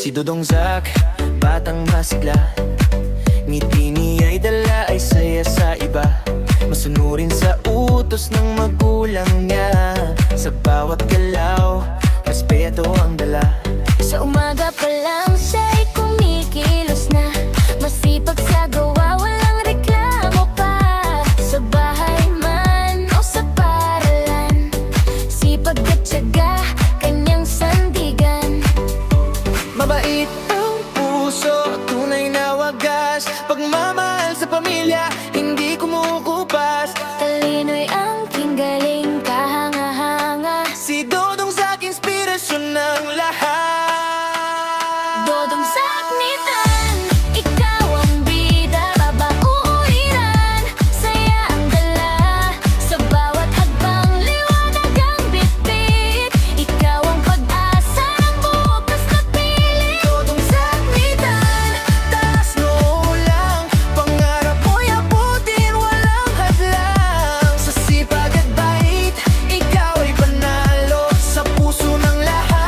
Si Dodong Zack, batang masigla, ngiti niya'y dala ay saya sa iba. Masunurin sa utos ng magulang niya. Sa bawat galaw, respeto ang dala. Sa umaga pa lang siya'y kumikilos na. Masipag sa gawa, walang reklamo pa. Sa bahay man o sa paralan, sipag at tiyaga, kanyang sandigan. Mabait ang puso, tunay na wagas. Pagmamahal sa pamilya, hindi kumukupas. Talino'y ang galing, kahanga-hanga. Si Dodong Zack, inspirasyon ng lahat. Dodong Zack Nitan, ikaw ang bida, babauuwiran. Saya ang dala, sa bawat hakbang liwanag ang bitbit. Ikaw ang pag-asa ng bukas na pilit. Dodong Zack Nitan, taas noo lang. Pangarap mo'y abutin, walang hadlang. Sa sipag at bait, ikaw ay panalo. Sa puso ng lahat,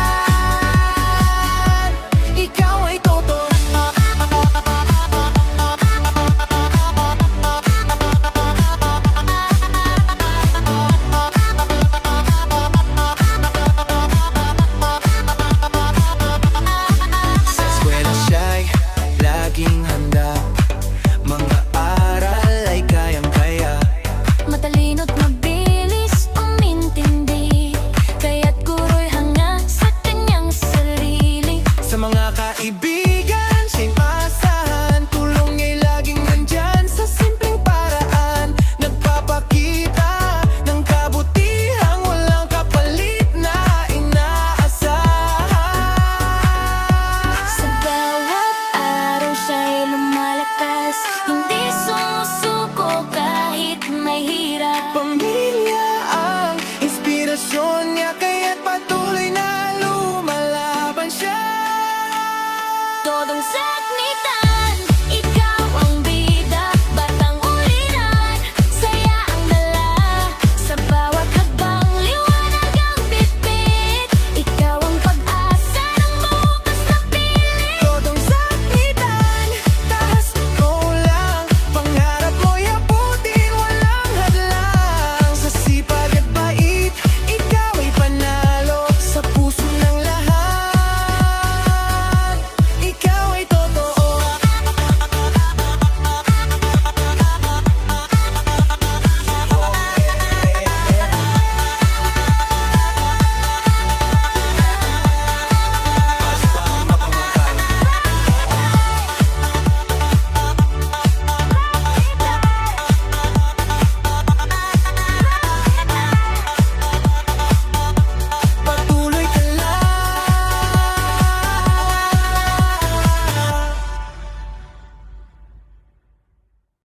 ikaw ay totoo. Sa eskwela siya'y laging handa. Mga aral ay kayang-kaya. Matalino't mabilis umintindi, kaya't guro'y hanga sa kanyang sarili. Sa mga kaibigan, siya'y maasahan. Tulong niya'y laging nandyan sa simpleng paraan. Nagpapakita ng kabutihang walang kapalit na inaasahan. Sa bawat araw siya'y lumalakas, hindi sumusuko kahit may hirap. Pamilya ang inspirasyon niya, kaya't patuloy na lumalaban siya. Dodong Zack